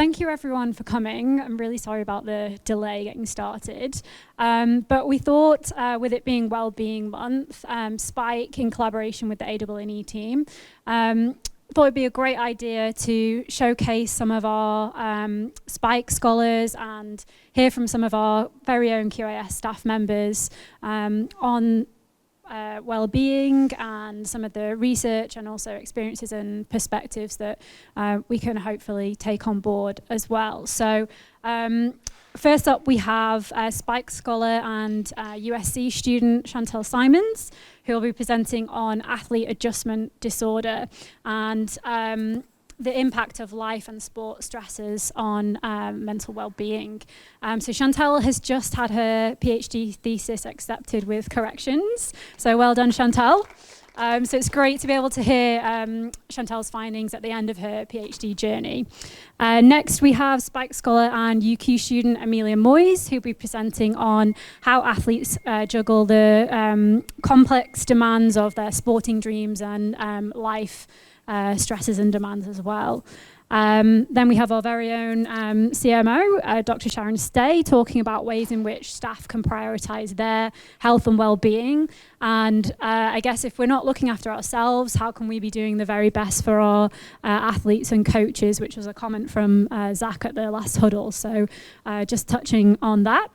thank you everyone for coming. I'm really sorry about the delay getting started. But we thought, with it being Wellbeing Month, Spike, in collaboration with the AEE team, thought it'd be a great idea to showcase some of our Spike scholars and hear from some of our very own QAS staff members on well-being and some of the research and also experiences and perspectives that we can hopefully take on board as well. So first up we have Spike scholar and USC student Chantel Simons, who will be presenting on athlete adjustment disorder and the impact of life and sport stresses on mental well-being. So Chantel has just had her PhD thesis accepted with corrections. So well done, Chantel. So it's great to be able to hear Chantel's findings at the end of her PhD journey. Next, we have Spike scholar and UQ student Amelia Moyes, who'll be presenting on how athletes juggle the complex demands of their sporting dreams and life stresses and demands as well. Then we have our very own CMO, Dr. Sharon Stay, talking about ways in which staff can prioritise their health and well-being. And I guess if we're not looking after ourselves, how can we be doing the very best for our athletes and coaches, which was a comment from Zach at the last huddle. So just touching on that.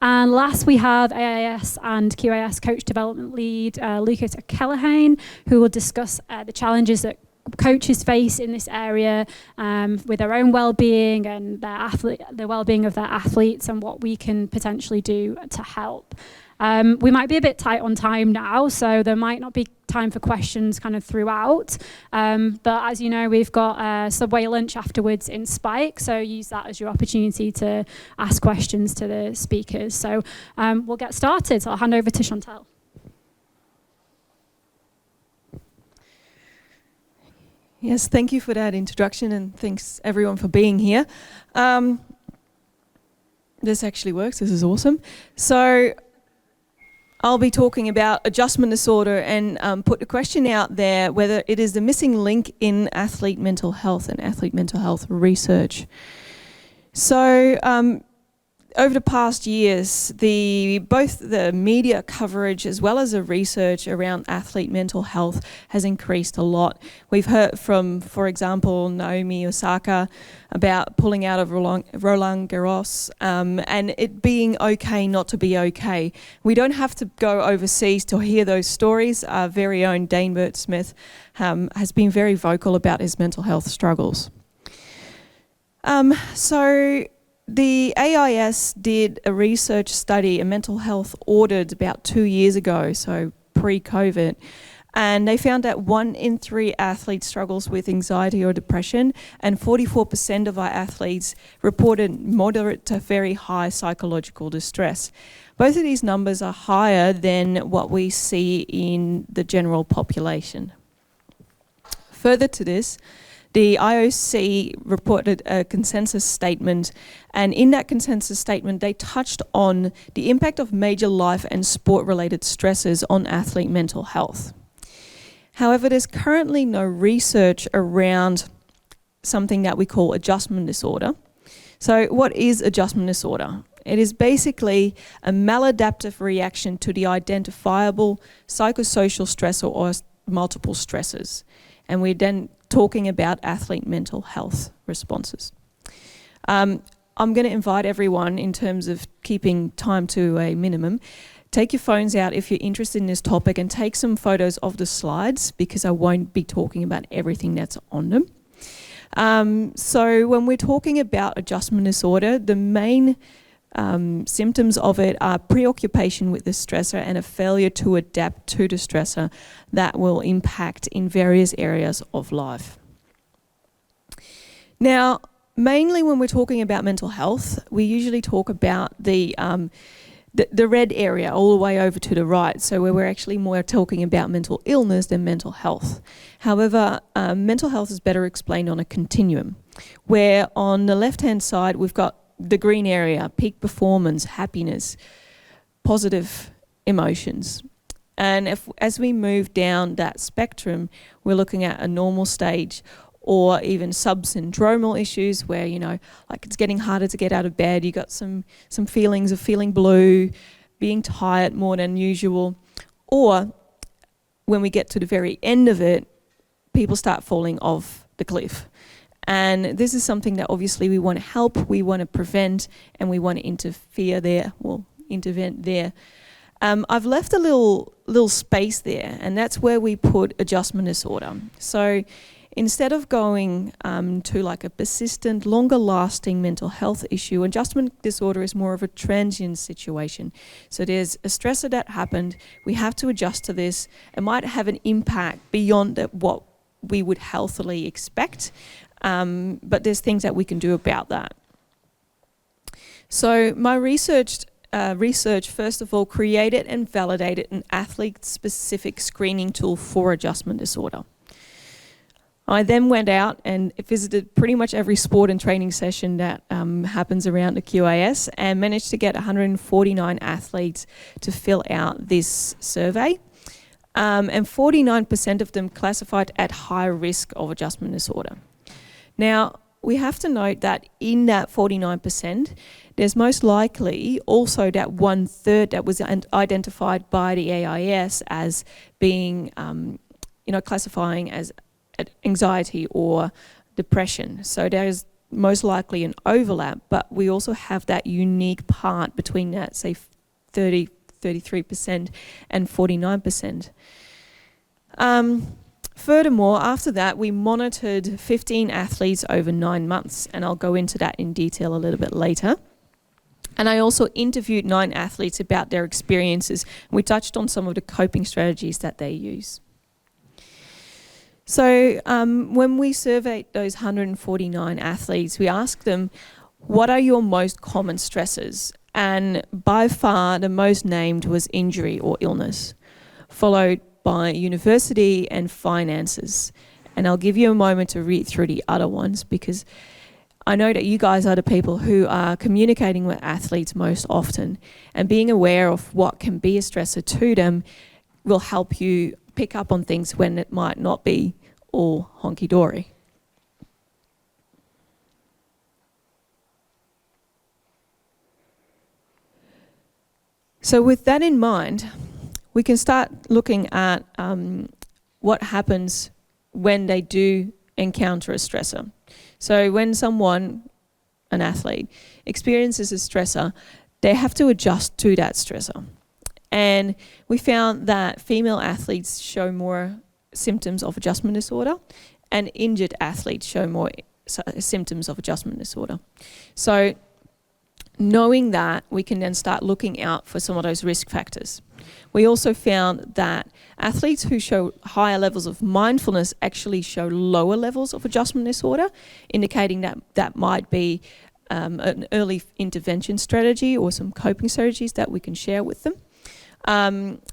And last, we have AIS and QAS Coach Development Lead, Lucas Kellehane, who will discuss the challenges that coaches face in this area with their own well-being and the well-being of their athletes and what we can potentially do to help. We might be a bit tight on time now, so there might not be time for questions kind of throughout. But as you know, we've got Subway lunch afterwards in Spike, so use that as your opportunity to ask questions to the speakers. So we'll get started. So I'll hand over to Chantel. Yes, thank you for that introduction, and thanks everyone for being here. This actually works, this is awesome. So I'll be talking about adjustment disorder and put a question out there whether it is the missing link in athlete mental health and athlete mental health research. So over the past years, both the media coverage as well as the research around athlete mental health has increased a lot. We've heard from, for example, Naomi Osaka about pulling out of Roland Garros and it being okay not to be okay. We don't have to go overseas to hear those stories. Our very own Dane Burt-Smith has been very vocal about his mental health struggles. So the AIS did a research study, a mental health audit about 2 years ago, so pre-COVID, and they found that 1 in 3 athletes struggles with anxiety or depression, and 44% of our athletes reported moderate to very high psychological distress. Both of these numbers are higher than what we see in the general population. Further to this, the IOC reported a consensus statement, and in that consensus statement they touched on the impact of major life and sport-related stresses on athlete mental health. However, there's currently no research around something that we call adjustment disorder. So what is adjustment disorder? It is basically a maladaptive reaction to the identifiable psychosocial stressor or multiple stressors. And we're then talking about athlete mental health responses. I'm going to invite everyone, in terms of keeping time to a minimum, take your phones out if you're interested in this topic and take some photos of the slides, because I won't be talking about everything that's on them. So when we're talking about adjustment disorder, the main symptoms of it are preoccupation with the stressor and a failure to adapt to the stressor that will impact in various areas of life. Now, mainly when we're talking about mental health, we usually talk about the red area all the way over to the right, so where we're actually more talking about mental illness than mental health. However, mental health is better explained on a continuum, where on the left-hand side we've got the green area, peak performance, happiness, positive emotions. And as we move down that spectrum, we're looking at a normal stage or even subsyndromal issues where, like it's getting harder to get out of bed, you got some feelings of feeling blue, being tired more than usual, or when we get to the very end of it, people start falling off the cliff. And this is something that obviously we want to help, we want to prevent, and we want to intervene there. I've left a little space there, and that's where we put adjustment disorder. So instead of going to like a persistent, longer lasting mental health issue, adjustment disorder is more of a transient situation. So there's a stressor that happened, we have to adjust to this. It might have an impact beyond what we would healthily expect, but there's things that we can do about that. So my research first of all created and validated an athlete-specific screening tool for adjustment disorder. I then went out and visited pretty much every sport and training session that happens around the QAS and managed to get 149 athletes to fill out this survey. And 49% of them classified at high risk of adjustment disorder. Now, we have to note that in that 49%, there's most likely also that 1/3 that was identified by the AIS as being, classifying as anxiety or depression. So there is most likely an overlap, but we also have that unique part between that, say, 33% and 49%. Furthermore, after that, we monitored 15 athletes over 9 months, and I'll go into that in detail a little bit later. And I also interviewed 9 athletes about their experiences. We touched on some of the coping strategies that they use. So when we surveyed those 149 athletes, we asked them, what are your most common stressors? And by far, the most named was injury or illness, followed by university and finances. And I'll give you a moment to read through the other ones, because I know that you guys are the people who are communicating with athletes most often, and being aware of what can be a stressor to them will help you pick up on things when it might not be all honky-dory. So with that in mind, we can start looking at what happens when they do encounter a stressor. So when someone, an athlete, experiences a stressor, they have to adjust to that stressor. And we found that female athletes show more symptoms of adjustment disorder, and injured athletes show more symptoms of adjustment disorder. So knowing that, we can then start looking out for some of those risk factors. We also found that athletes who show higher levels of mindfulness actually show lower levels of adjustment disorder, indicating that that might be an early intervention strategy or some coping strategies that we can share with them.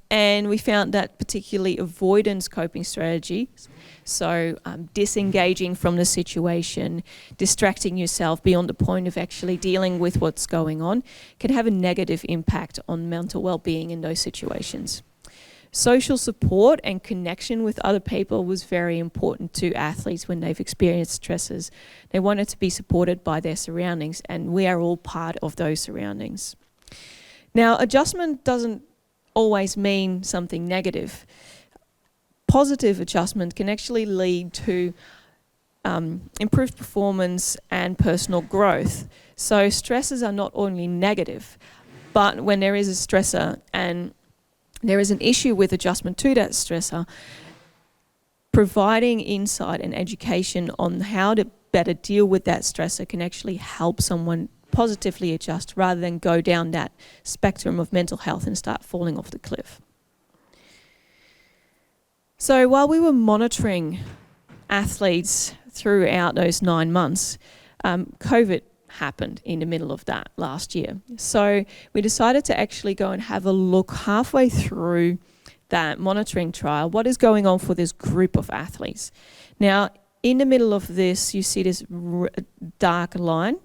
And we found that particularly avoidance coping strategies, so disengaging from the situation, distracting yourself beyond the point of actually dealing with what's going on, can have a negative impact on mental well-being in those situations. Social support and connection with other people was very important to athletes when they've experienced stresses. They wanted to be supported by their surroundings, and we are all part of those surroundings. Now, adjustment doesn't always mean something negative. Positive adjustment can actually lead to improved performance and personal growth. So stresses are not only negative, but when there is a stressor and there is an issue with adjustment to that stressor, providing insight and education on how to better deal with that stressor can actually help someone positively adjust rather than go down that spectrum of mental health and start falling off the cliff. So while we were monitoring athletes throughout those 9 months, COVID happened in the middle of that last year. So we decided to actually go and have a look halfway through that monitoring trial, what is going on for this group of athletes. Now, in the middle of this, you see this dark line.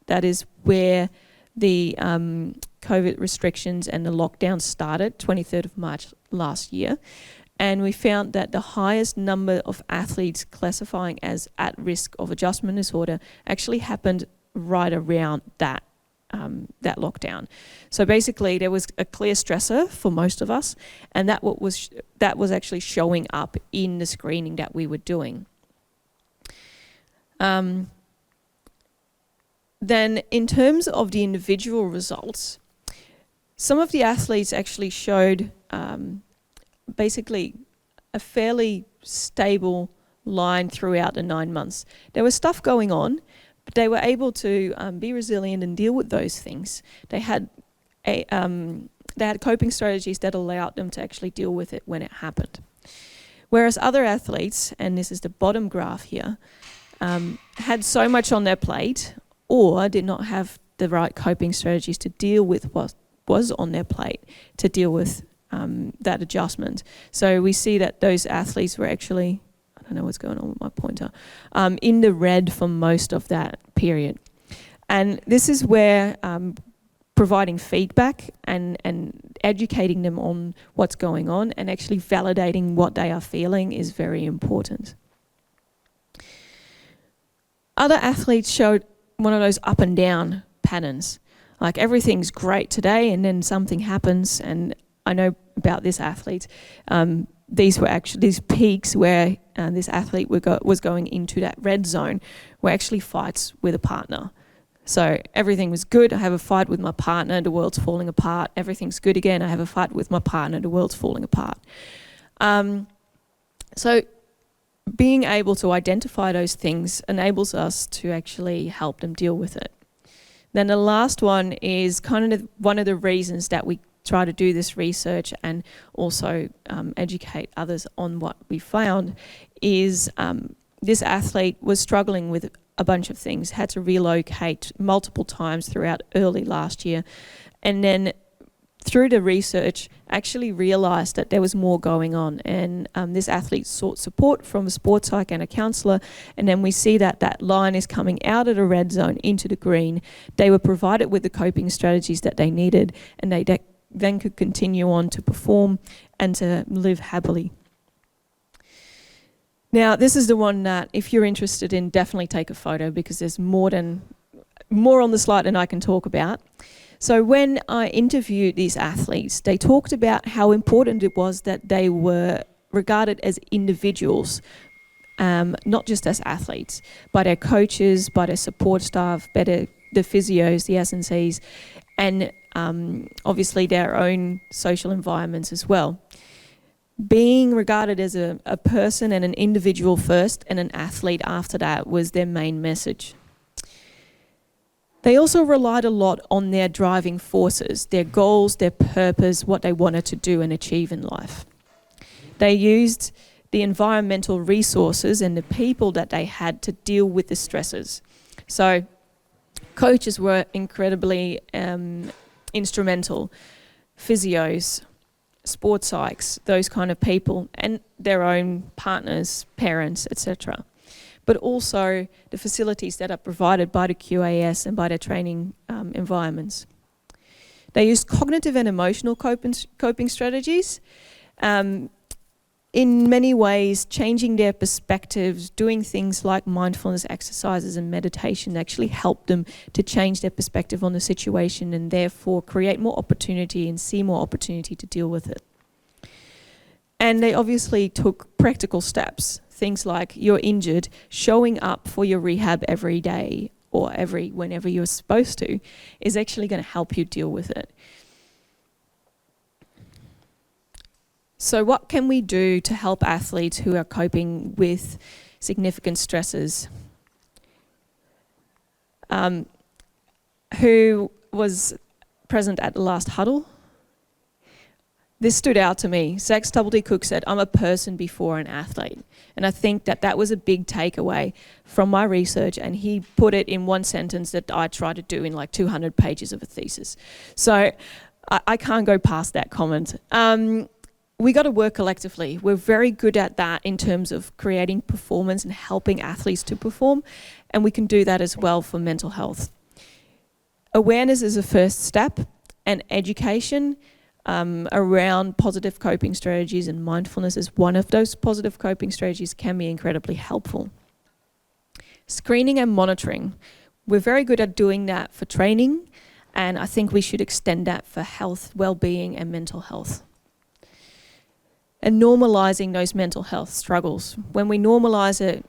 That is where the COVID restrictions and the lockdown started, 23rd of March last year. And we found that the highest number of athletes classifying as at risk of adjustment disorder actually happened right around that lockdown. So basically, there was a clear stressor for most of us, and that was actually showing up in the screening that we were doing. Then, in terms of the individual results, some of the athletes actually showed basically a fairly stable line throughout the 9 months. There was stuff going on, but they were able to be resilient and deal with those things. They had coping strategies that allowed them to actually deal with it when it happened. Whereas other athletes, and this is the bottom graph here, had so much on their plate or did not have the right coping strategies to deal with what was on their plate to deal with that adjustment. So we see that those athletes were actually, I don't know what's going on with my pointer, in the red for most of that period. And this is where providing feedback and educating them on what's going on and actually validating what they are feeling is very important. Other athletes showed one of those up and down patterns. Like everything's great today and then something happens, and I know about this athlete. These were actually these peaks where this athlete was going into that red zone were actually fights with a partner. So everything was good. I have a fight with my partner. The world's falling apart. Everything's good again. I have a fight with my partner. The world's falling apart. So being able to identify those things enables us to actually help them deal with it. Then the last one is kind of one of the reasons that we try to do this research and also educate others on what we found is this athlete was struggling with a bunch of things, had to relocate multiple times throughout early last year, and then through the research actually realised that there was more going on, and this athlete sought support from a sports psych and a counsellor, and then we see that that line is coming out of the red zone into the green. They were provided with the coping strategies that they needed, and they then could continue on to perform and to live happily. Now, this is the one that, if you're interested in, definitely take a photo because there's more on the slide than I can talk about. So when I interviewed these athletes, they talked about how important it was that they were regarded as individuals, not just as athletes, by their coaches, by their support staff, by the physios, the S&Cs, and obviously their own social environments as well. Being regarded as a person and an individual first and an athlete after that was their main message. They also relied a lot on their driving forces, their goals, their purpose, what they wanted to do and achieve in life. They used the environmental resources and the people that they had to deal with the stressors. So coaches were incredibly instrumental, physios, sports psychs, those kind of people, and their own partners, parents, etc. But also the facilities that are provided by the QAS and by their training environments. They use cognitive and emotional coping strategies. In many ways, changing their perspectives, doing things like mindfulness exercises and meditation actually help them to change their perspective on the situation and therefore create more opportunity and see more opportunity to deal with it. And they obviously took practical steps, things like you're injured, showing up for your rehab every day or whenever you're supposed to is actually going to help you deal with it. So what can we do to help athletes who are coping with significant stresses? Who was present at the last huddle? This stood out to me. Zach Stubblety-Cook said, "I'm a person before an athlete." And I think that was a big takeaway from my research, and he put it in one sentence that I tried to do in like 200 pages of a thesis. So I can't go past that comment. We got to work collectively. We're very good at that in terms of creating performance and helping athletes to perform, and we can do that as well for mental health. Awareness is a first step, and education around positive coping strategies, and mindfulness is one of those positive coping strategies, can be incredibly helpful. Screening and monitoring. We're very good at doing that for training, and I think we should extend that for health, well-being, and mental health. And normalising those mental health struggles. When we normalise it,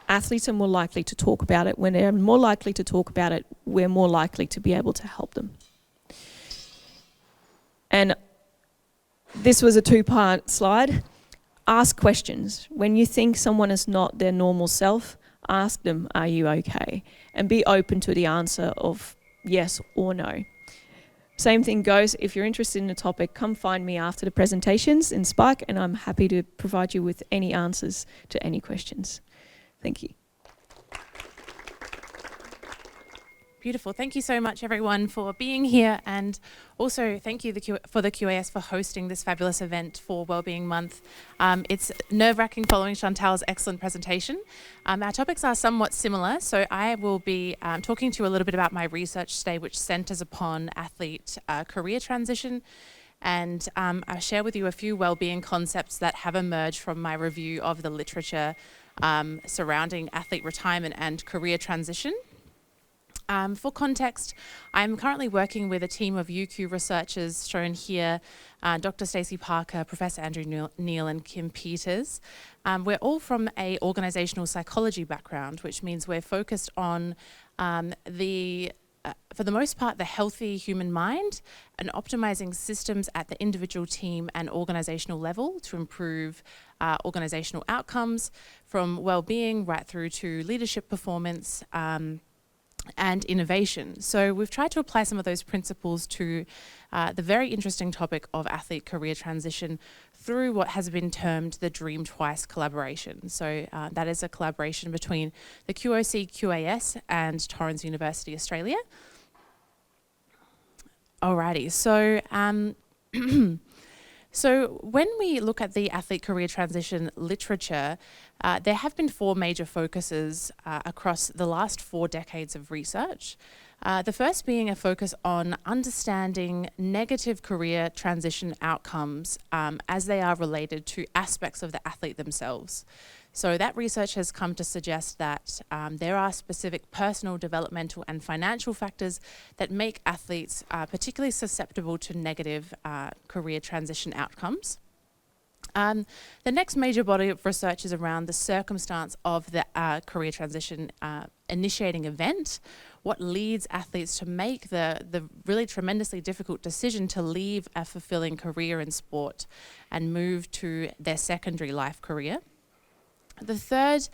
athletes are more likely to talk about it. When they're more likely to talk about it, we're more likely to be able to help them. And this was a two-part slide. Ask questions. When you think someone is not their normal self, ask them, are you okay? And be open to the answer of yes or no. Same thing goes, if you're interested in a topic, come find me after the presentations in Spark, and I'm happy to provide you with any answers to any questions. Thank you. Beautiful. Thank you so much, everyone, for being here, and also thank you for the QAS for hosting this fabulous event for Wellbeing Month. It's nerve-wracking following Chantal's excellent presentation. Our topics are somewhat similar, so I will be talking to you a little bit about my research today, which centres upon athlete career transition, and I'll share with you a few wellbeing concepts that have emerged from my review of the literature surrounding athlete retirement and career transition. For context, I'm currently working with a team of UQ researchers shown here, Dr. Stacey Parker, Professor Andrew Neal and Kim Peters. We're all from a organisational psychology background, which means we're focused on for the most part, the healthy human mind and optimising systems at the individual, team and organisational level to improve organisational outcomes, from well-being right through to leadership performance, and innovation. So we've tried to apply some of those principles to the very interesting topic of athlete career transition through what has been termed the Dream Twice collaboration. So that is a collaboration between the QOC QAS and Torrens University Australia. Alrighty, so so when we look at the athlete career transition literature, there have been four major focuses across the last 4 decades of research. The first being a focus on understanding negative career transition outcomes as they are related to aspects of the athlete themselves. So that research has come to suggest that there are specific personal, developmental and financial factors that make athletes particularly susceptible to negative career transition outcomes. The next major body of research is around the circumstance of the career transition initiating event. What leads athletes to make the really tremendously difficult decision to leave a fulfilling career in sport and move to their secondary life career. The third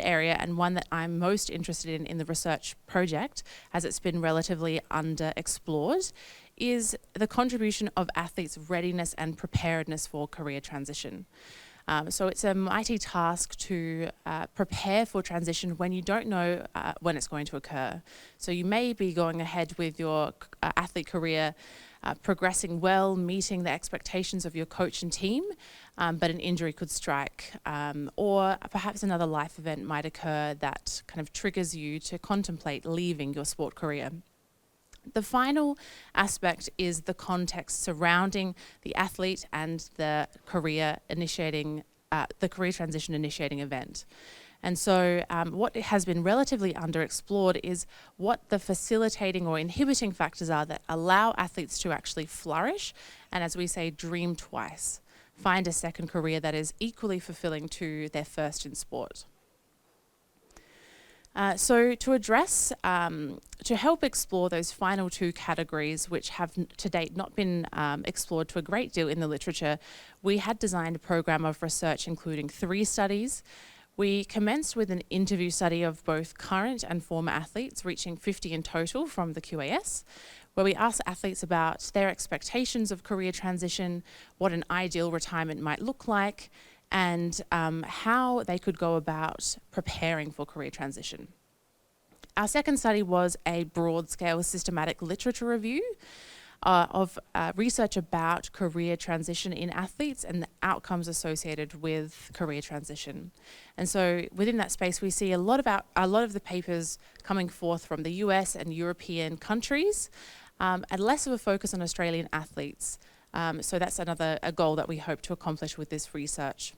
area, and one that I'm most interested in the research project, as it's been relatively underexplored, is the contribution of athletes' readiness and preparedness for career transition. So it's a mighty task to prepare for transition when you don't know when it's going to occur. So you may be going ahead with your athlete career, progressing well, meeting the expectations of your coach and team, but an injury could strike, or perhaps another life event might occur that kind of triggers you to contemplate leaving your sport career. The final aspect is the context surrounding the athlete and the career transition initiating event. And so what has been relatively underexplored is what the facilitating or inhibiting factors are that allow athletes to actually flourish and, as we say, dream twice, find a second career that is equally fulfilling to their first in sport. So to address, to help explore those final two categories, which have to date not been explored to a great deal in the literature, we had designed a program of research including 3 studies. We commenced with an interview study of both current and former athletes, reaching 50 in total from the QAS, where we asked athletes about their expectations of career transition, what an ideal retirement might look like, and how they could go about preparing for career transition. Our second study was a broad-scale systematic literature review of research about career transition in athletes and the outcomes associated with career transition. And so within that space, we see a lot of the papers coming forth from the US and European countries, and less of a focus on Australian athletes. So that's a goal that we hope to accomplish with this research.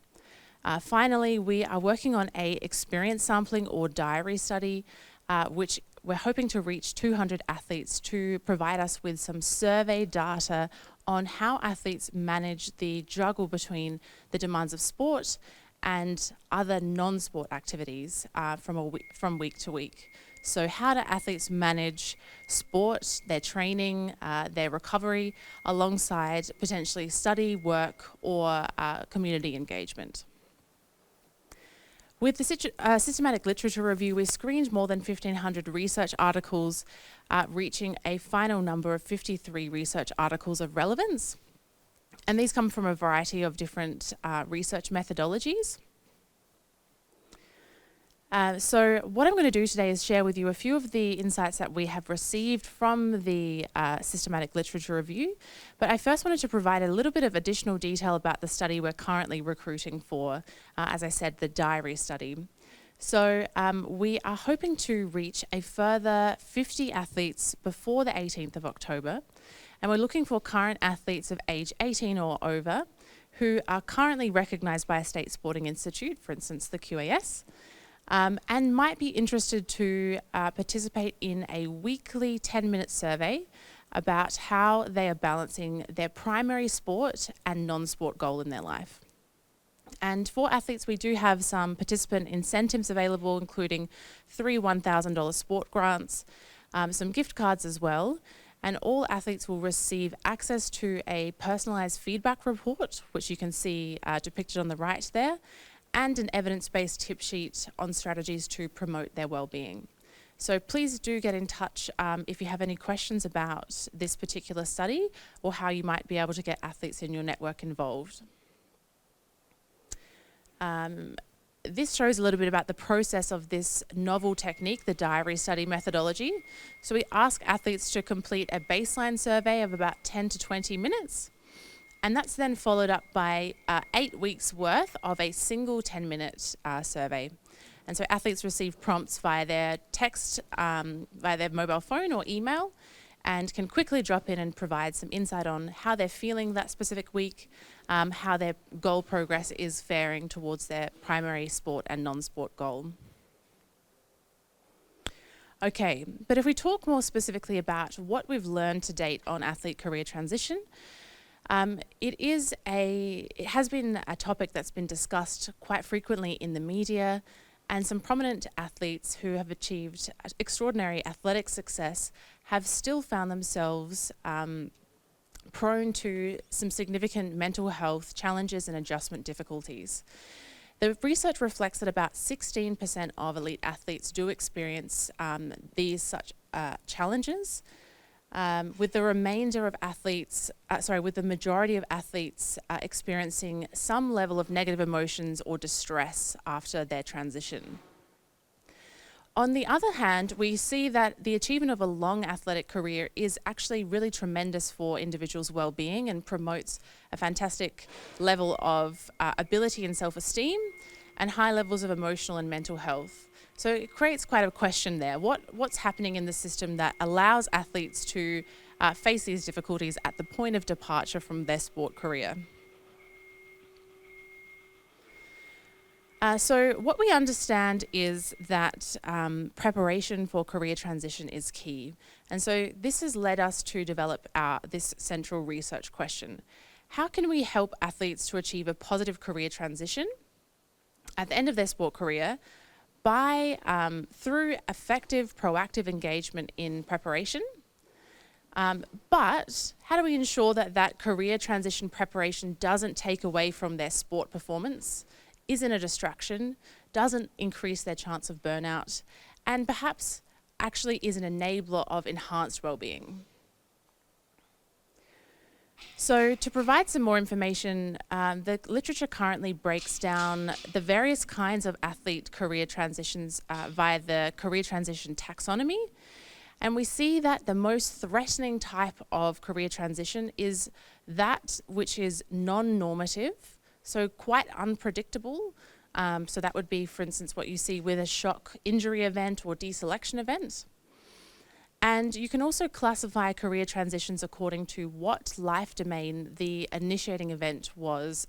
Finally, we are working on a experience sampling or diary study, which we're hoping to reach 200 athletes to provide us with some survey data on how athletes manage the juggle between the demands of sport and other non-sport activities from week to week. So how do athletes manage sport, their training, their recovery, alongside potentially study, work, or community engagement? With the systematic literature review, we screened more than 1,500 research articles, reaching a final number of 53 research articles of relevance. And these come from a variety of different research methodologies. So what I'm going to do today is share with you a few of the insights that we have received from the systematic literature review. But I first wanted to provide a little bit of additional detail about the study we're currently recruiting for, as I said, the diary study. So we are hoping to reach a further 50 athletes before the 18th of October. And we're looking for current athletes of age 18 or over who are currently recognised by a state sporting institute, for instance, the QAS, and might be interested to participate in a weekly 10-minute survey about how they are balancing their primary sport and non-sport goal in their life. And for athletes, we do have some participant incentives available, including 3 $1,000 sport grants, some gift cards as well. And all athletes will receive access to a personalised feedback report, which you can see depicted on the right there, and an evidence-based tip sheet on strategies to promote their well-being. So please do get in touch if you have any questions about this particular study or how you might be able to get athletes in your network involved. This shows a little bit about the process of this novel technique, the diary study methodology. So we ask athletes to complete a baseline survey of about 10 to 20 minutes. And that's then followed up by 8 weeks worth of a single 10-minute survey. And so athletes receive prompts via their text, via their mobile phone or email, and can quickly drop in and provide some insight on how they're feeling that specific week, how their goal progress is faring towards their primary sport and non-sport goal. Okay, but if we talk more specifically about what we've learned to date on athlete career transition, it has been a topic that's been discussed quite frequently in the media, and some prominent athletes who have achieved extraordinary athletic success have still found themselves prone to some significant mental health challenges and adjustment difficulties. The research reflects that about 16% of elite athletes do experience these such challenges, with the remainder of athletes, with the majority of athletes experiencing some level of negative emotions or distress after their transition. On the other hand, we see that the achievement of a long athletic career is actually really tremendous for individuals' well-being and promotes a fantastic level of ability and self-esteem and high levels of emotional and mental health. So it creates quite a question there. What's happening in the system that allows athletes to face these difficulties at the point of departure from their sport career? So what we understand is that preparation for career transition is key. And so this has led us to develop this central research question. How can we help athletes to achieve a positive career transition at the end of their sport career by through effective, proactive engagement in preparation? But how do we ensure that that career transition preparation doesn't take away from their sport performance, isn't a distraction, doesn't increase their chance of burnout, and perhaps actually is an enabler of enhanced well-being? So to provide some more information, the literature currently breaks down the various kinds of athlete career transitions via the career transition taxonomy. And we see that the most threatening type of career transition is that which is non-normative, so quite unpredictable. So that would be, for instance, what you see with a shock injury event or deselection event. And you can also classify career transitions according to what life domain the initiating event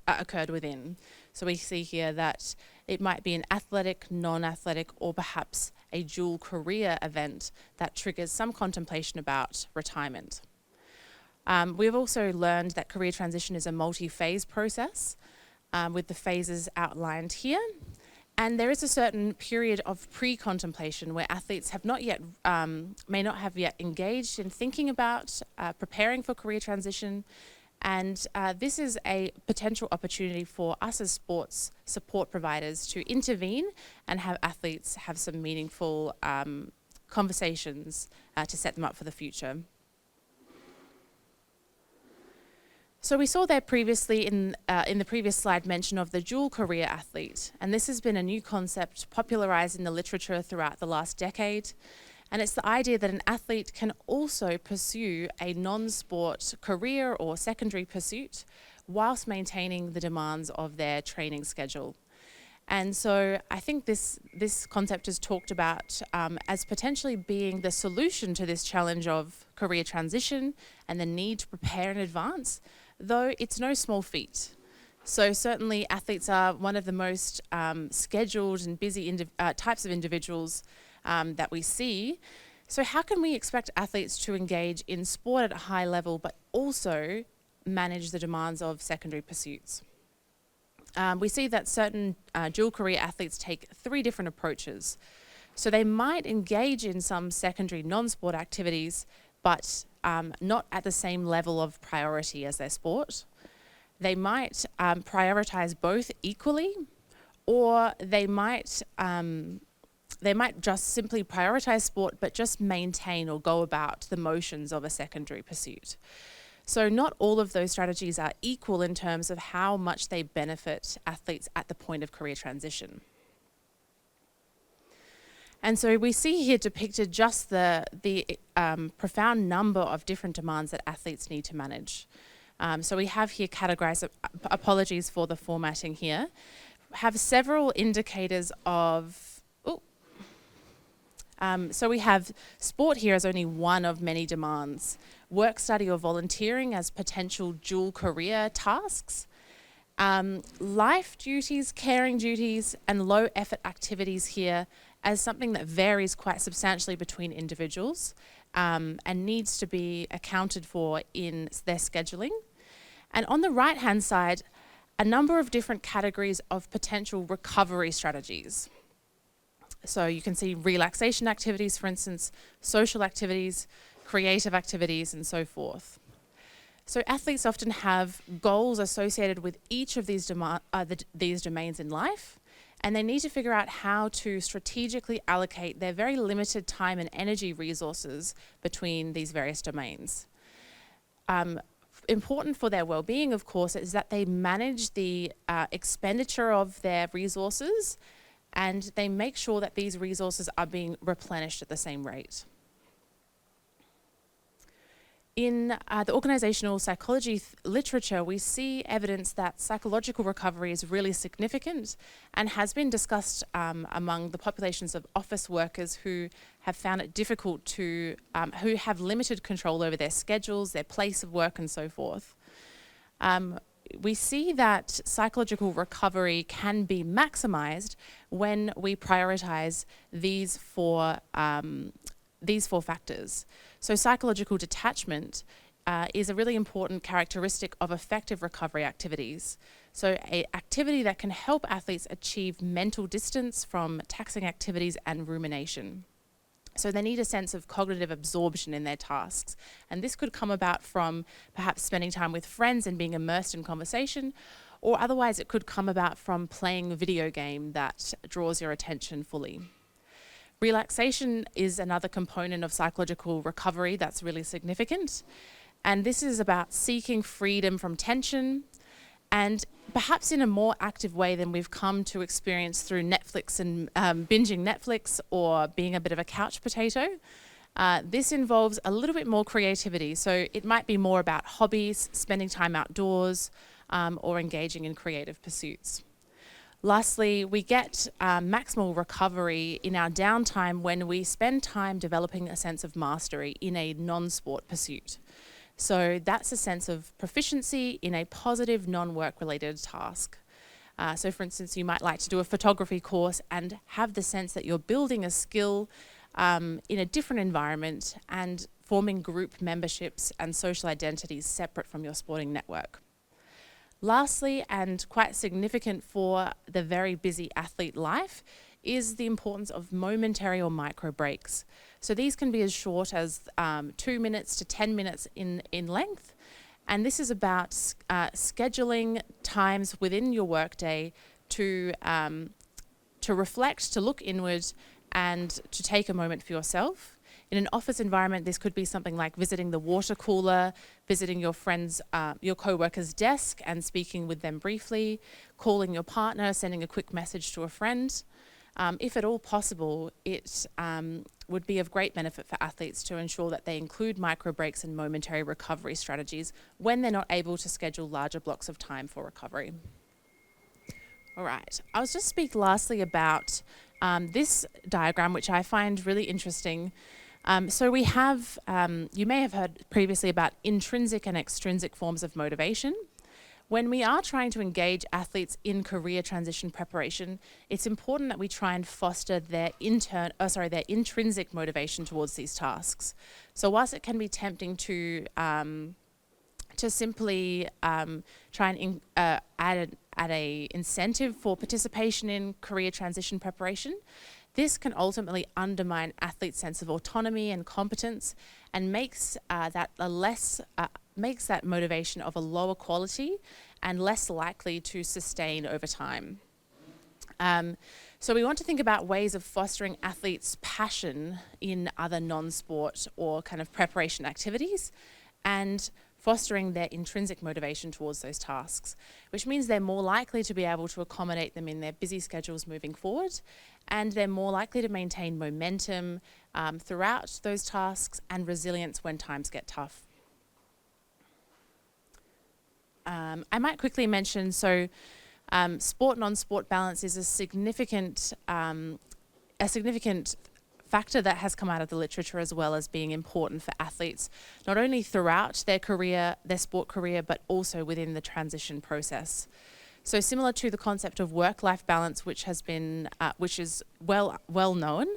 occurred within. So we see here that it might be an athletic, non-athletic, or perhaps a dual career event that triggers some contemplation about retirement. We've also learned that career transition is a multi-phase process with the phases outlined here. And there is a certain period of pre-contemplation where athletes have not yet, may not have yet engaged in thinking about preparing for career transition. And this is a potential opportunity for us as sports support providers to intervene and have athletes have some meaningful conversations to set them up for the future. So we saw there previously in the previous slide mention of the dual career athlete, and this has been a new concept popularized in the literature throughout the last decade. And it's the idea that an athlete can also pursue a non-sport career or secondary pursuit whilst maintaining the demands of their training schedule. And so I think this concept is talked about as potentially being the solution to this challenge of career transition and the need to prepare in advance, though it's no small feat. So certainly athletes are one of the most scheduled and busy types of individuals that we see. So how can we expect athletes to engage in sport at a high level but also manage the demands of secondary pursuits? We see that certain dual career athletes take 3 different approaches. So they might engage in some secondary non-sport activities, but not at the same level of priority as their sport. They might prioritize both equally, or they might just simply prioritize sport but just maintain or go about the motions of a secondary pursuit. So not all of those strategies are equal in terms of how much they benefit athletes at the point of career transition. And so we see here depicted just the profound number of different demands that athletes need to manage. So we have here categorized, apologies for the formatting here, have several indicators of, so we have sport here as only one of many demands, work, study or volunteering as potential dual career tasks, life duties, caring duties and low effort activities here as something that varies quite substantially between individuals and needs to be accounted for in their scheduling. And on the right-hand side, a number of different categories of potential recovery strategies. So you can see relaxation activities, for instance, social activities, creative activities, and so forth. So athletes often have goals associated with each of these domains in life, and they need to figure out how to strategically allocate their very limited time and energy resources between these various domains. Important for their well-being, of course, is that they manage the expenditure of their resources and they make sure that these resources are being replenished at the same rate. In the organizational psychology literature, we see evidence that psychological recovery is really significant and has been discussed among the populations of office workers who have found it difficult to, who have limited control over their schedules, their place of work and so forth. We see that psychological recovery can be maximized when we prioritize these four factors. So psychological detachment is a really important characteristic of effective recovery activities. So an activity that can help athletes achieve mental distance from taxing activities and rumination. So they need a sense of cognitive absorption in their tasks. And this could come about from perhaps spending time with friends and being immersed in conversation, or otherwise it could come about from playing a video game that draws your attention fully. Relaxation is another component of psychological recovery that's really significant. And this is about seeking freedom from tension and perhaps in a more active way than we've come to experience through Netflix and binging Netflix or being a bit of a couch potato. This involves a little bit more creativity. So it might be more about hobbies, spending time outdoors, or engaging in creative pursuits. Lastly, we get maximal recovery in our downtime when we spend time developing a sense of mastery in a non-sport pursuit. So that's a sense of proficiency in a positive non-work related task. So for instance, you might like to do a photography course and have the sense that you're building a skill in a different environment and forming group memberships and social identities separate from your sporting network. Lastly, and quite significant for the very busy athlete life, is the importance of momentary or micro breaks. So these can be as short as 2 minutes to 10 minutes in length. And this is about scheduling times within your workday to reflect, to look inward, and to take a moment for yourself. In an office environment, this could be something like visiting the water cooler, visiting your friend's, your co-worker's desk and speaking with them briefly, calling your partner, sending a quick message to a friend. If at all possible, it would be of great benefit for athletes to ensure that they include micro breaks and momentary recovery strategies when they're not able to schedule larger blocks of time for recovery. All right, I was just speak lastly about this diagram, which I find really interesting. So we have, you may have heard previously about intrinsic and extrinsic forms of motivation. When we are trying to engage athletes in career transition preparation, it's important that we try and foster their intrinsic motivation towards these tasks. So whilst it can be tempting to simply try and add a incentive for participation in career transition preparation, this can ultimately undermine athletes' sense of autonomy and competence and makes that motivation of a lower quality and less likely to sustain over time. So we want to think about ways of fostering athletes' passion in other non-sport or kind of preparation activities and fostering their intrinsic motivation towards those tasks, which means they're more likely to be able to accommodate them in their busy schedules moving forward, and they're more likely to maintain momentum throughout those tasks and resilience when times get tough. I might quickly mention, sport non-sport balance is a significant factor that has come out of the literature, as well as being important for athletes, not only throughout their career, their sport career, but also within the transition process. So similar to the concept of work-life balance, which has been, which is well known,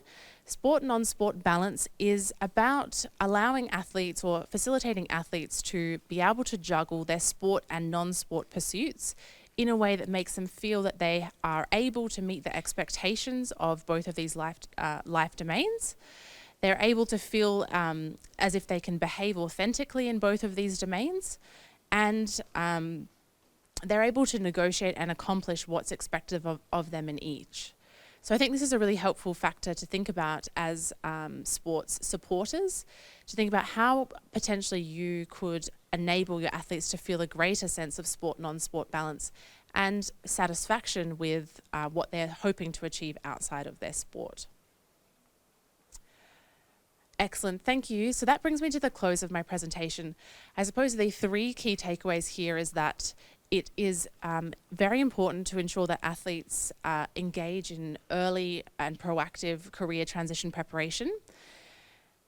sport non-sport balance is about allowing athletes or facilitating athletes to be able to juggle their sport and non-sport pursuits in a way that makes them feel that they are able to meet the expectations of both of these life domains. They're able to feel as if they can behave authentically in both of these domains, and they're able to negotiate and accomplish what's expected of them in each. So I think this is a really helpful factor to think about as sports supporters, to think about how potentially you could enable your athletes to feel a greater sense of sport, non-sport balance and satisfaction with what they're hoping to achieve outside of their sport. Excellent, thank you. So that brings me to the close of my presentation. I suppose the three key takeaways here is that it is very important to ensure that athletes engage in early and proactive career transition preparation.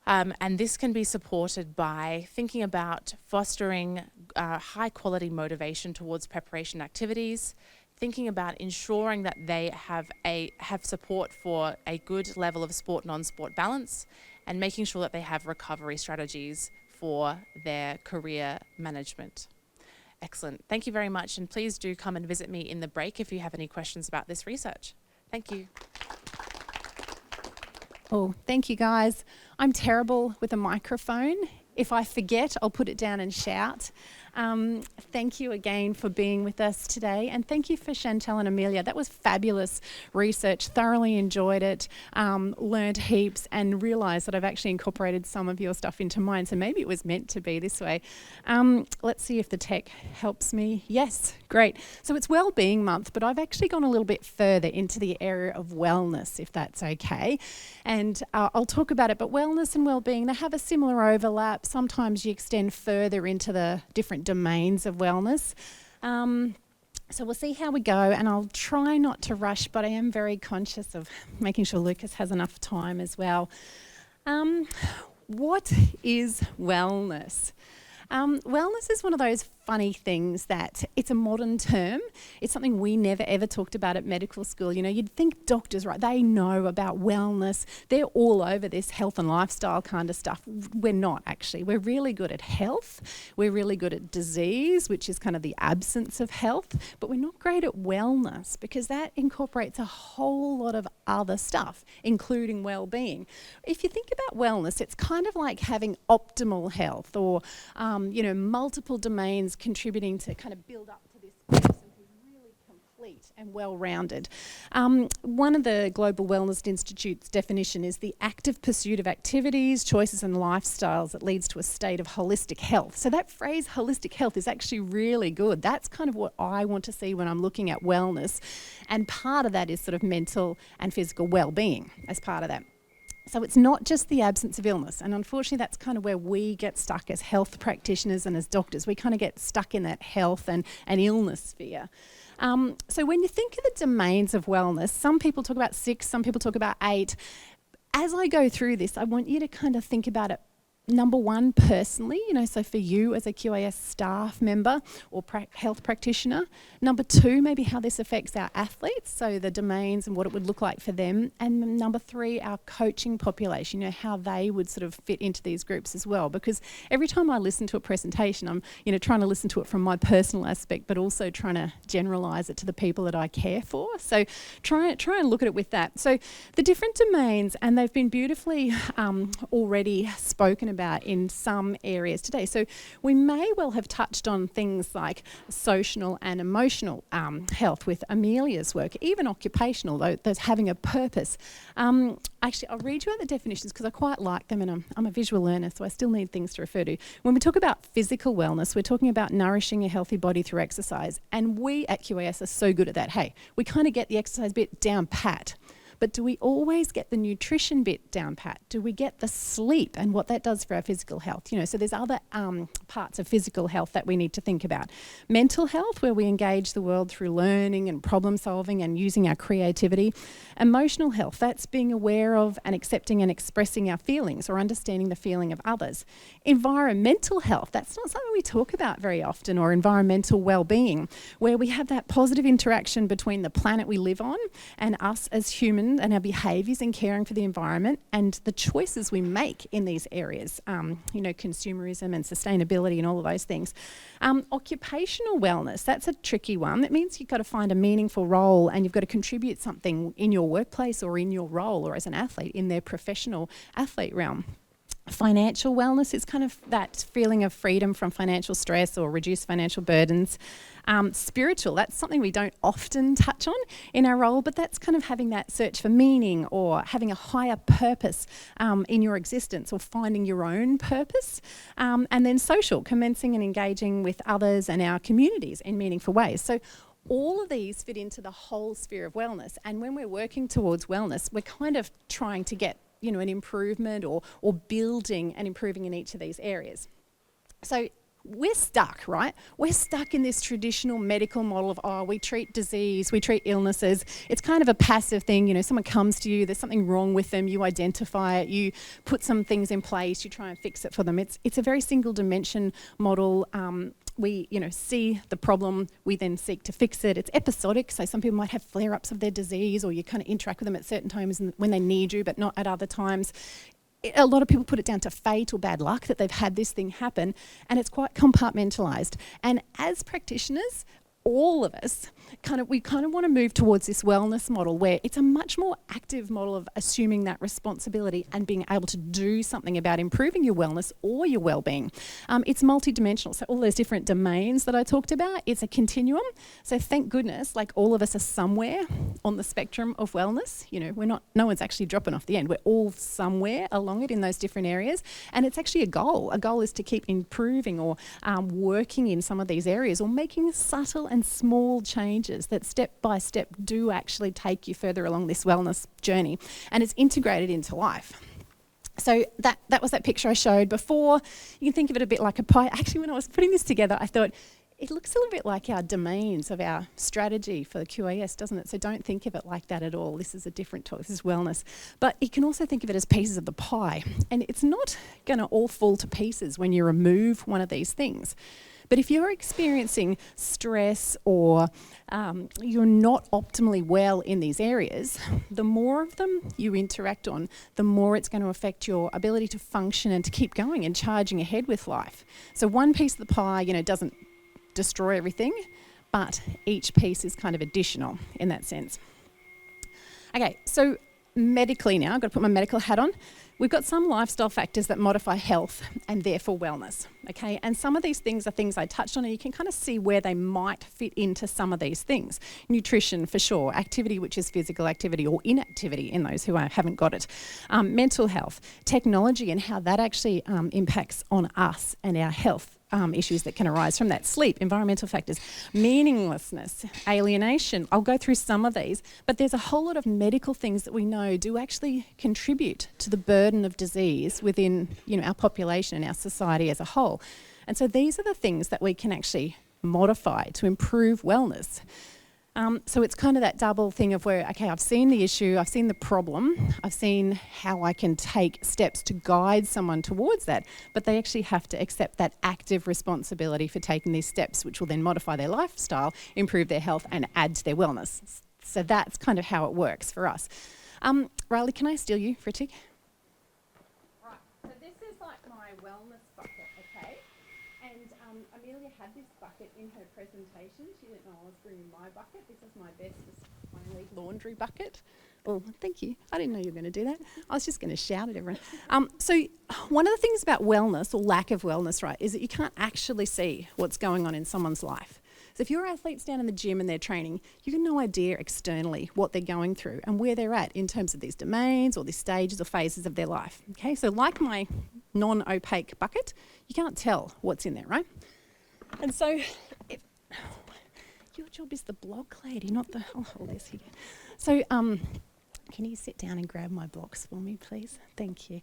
And this can be supported by thinking about fostering high quality motivation towards preparation activities, thinking about ensuring that they have support for a good level of sport non-sport balance, and making sure that they have recovery strategies for their career management. Excellent. Thank you very much, and please do come and visit me in the break if you have any questions about this research. Thank you. Oh, thank you guys. I'm terrible with a microphone. If I forget, I'll put it down and shout. Thank you again for being with us today, and thank you for Chantel and Amelia. That was fabulous research. Thoroughly enjoyed it, learned heaps, and realised that I've actually incorporated some of your stuff into mine, so maybe it was meant to be this way. Let's see if the tech helps me. Yes, great. So it's Wellbeing Month, but I've actually gone a little bit further into the area of wellness, if that's okay. And I'll talk about it, but wellness and wellbeing, they have a similar overlap. Sometimes you extend further into the different domains of wellness. So we'll see how we go, and I'll try not to rush, but I am very conscious of making sure Lucas has enough time as well. What is wellness? Wellness is one of those funny things that it's a modern term. It's something we never ever talked about at medical school. You know, you'd think doctors, right, they know about wellness. They're all over this health and lifestyle kind of stuff. We're not, actually. We're really good at health. We're really good at disease, which is kind of the absence of health. But we're not great at wellness because that incorporates a whole lot of other stuff, including well-being. If you think about wellness, it's kind of like having optimal health or multiple domains contributing to kind of build up to this person who's really complete and well-rounded. One of the Global Wellness Institute's definition is the active pursuit of activities, choices and lifestyles that leads to a state of holistic health. So that phrase holistic health is actually really good. That's kind of what I want to see when I'm looking at wellness. And part of that is sort of mental and physical well-being as part of that. So it's not just the absence of illness, and unfortunately that's kind of where we get stuck as health practitioners and as doctors. We kind of get stuck in that health and illness sphere. So when you think of the domains of wellness, some people talk about 6, some people talk about 8. As I go through this, I want you to kind of think about it. Number 1, personally, so for you as a QAS staff member or health practitioner. Number 2, maybe how this affects our athletes, so the domains and what it would look like for them. And number 3, our coaching population, how they would sort of fit into these groups as well. Because every time I listen to a presentation, I'm, trying to listen to it from my personal aspect, but also trying to generalise it to the people that I care for. So try and look at it with that. So the different domains, and they've been beautifully already spoken about in some areas today. So we may well have touched on things like social and emotional health with Amelia's work, even occupational, though there's having a purpose. Actually, I'll read you out the definitions because I quite like them, and I'm a visual learner, so I still need things to refer to. When we talk about physical wellness, we're talking about nourishing a healthy body through exercise, and we at QAS are so good at that. Hey, we kind of get the exercise bit down pat. But do we always get the nutrition bit down pat? Do we get the sleep and what that does for our physical health? So there's other parts of physical health that we need to think about. Mental health, where we engage the world through learning and problem solving and using our creativity. Emotional health, that's being aware of and accepting and expressing our feelings or understanding the feeling of others. Environmental health, that's not something we talk about very often, or environmental well-being, where we have that positive interaction between the planet we live on and us as humans and our behaviours in caring for the environment and the choices we make in these areas, consumerism and sustainability and all of those things. Occupational wellness, that's a tricky one. That means you've got to find a meaningful role and you've got to contribute something in your workplace or in your role or as an athlete in their professional athlete realm. Financial wellness is kind of that feeling of freedom from financial stress or reduced financial burdens. Spiritual, that's something we don't often touch on in our role, but that's kind of having that search for meaning or having a higher purpose in your existence or finding your own purpose. And then social, commencing and engaging with others and our communities in meaningful ways. So all of these fit into the whole sphere of wellness. And when we're working towards wellness, we're kind of trying to get an improvement or building and improving in each of these areas. So we're stuck, right? We're stuck in this traditional medical model of, we treat disease, we treat illnesses. It's kind of a passive thing. Someone comes to you, there's something wrong with them, you identify it, you put some things in place, you try and fix it for them. It's a very single dimension model. We, see the problem, we then seek to fix it. It's episodic, so some people might have flare-ups of their disease, or you kind of interact with them at certain times when they need you, but not at other times. A lot of people put it down to fate or bad luck that they've had this thing happen, and it's quite compartmentalised. And as practitioners, all of us we want to move towards this wellness model where it's a much more active model of assuming that responsibility and being able to do something about improving your wellness or your well-being. It's multidimensional, so all those different domains that I talked about, it's a continuum. So thank goodness, all of us are somewhere on the spectrum of wellness. No one's actually dropping off the end. We're all somewhere along it in those different areas, and it's actually a goal. A goal is to keep improving or working in some of these areas or making subtle and small changes that step by step do actually take you further along this wellness journey, and it's integrated into life. So that was that picture I showed before. You can think of it a bit like a pie. Actually, when I was putting this together, I thought it looks a little bit like our domains of our strategy for the QAS, doesn't it? So don't think of it like that at all. This is a different talk. This is wellness. But you can also think of it as pieces of the pie. And it's not going to all fall to pieces when you remove one of these things. But if you're experiencing stress or you're not optimally well in these areas, the more of them you interact on, the more it's going to affect your ability to function and to keep going and charging ahead with life. So one piece of the pie, doesn't destroy everything, but each piece is kind of additional in that sense. Okay, so medically now, I've got to put my medical hat on. We've got some lifestyle factors that modify health and therefore wellness, okay? And some of these things are things I touched on, and you can kind of see where they might fit into some of these things. Nutrition, for sure. Activity, which is physical activity or inactivity in those who haven't got it. Mental health. Technology and how that actually impacts on us and our health. Issues that can arise from that. Sleep, environmental factors, meaninglessness, alienation. I'll go through some of these, but there's a whole lot of medical things that we know do actually contribute to the burden of disease within our population and our society as a whole. And so these are the things that we can actually modify to improve wellness. So it's kind of that double thing of where, okay, I've seen the issue, I've seen the problem, I've seen how I can take steps to guide someone towards that, but they actually have to accept that active responsibility for taking these steps, which will then modify their lifestyle, improve their health, and add to their wellness. So that's kind of how it works for us. Riley, can I steal you for a tick? Right, so this is like my wellness bucket, okay? And Amelia had this bucket in her presentation. She didn't know I was bringing my bucket. This is my bestest finally laundry bucket. Oh, thank you. I didn't know you were going to do that. I was just going to shout at everyone. So one of the things about wellness or lack of wellness, right, is that you can't actually see what's going on in someone's life. So if your athlete's down in the gym and they're training, you've got no idea externally what they're going through and where they're at in terms of these domains or these stages or phases of their life. Okay, so like my non-opaque bucket, you can't tell what's in there, right? And so your job is the block lady, not the... I'll hold this here. So can you sit down and grab my blocks for me, please? Thank you.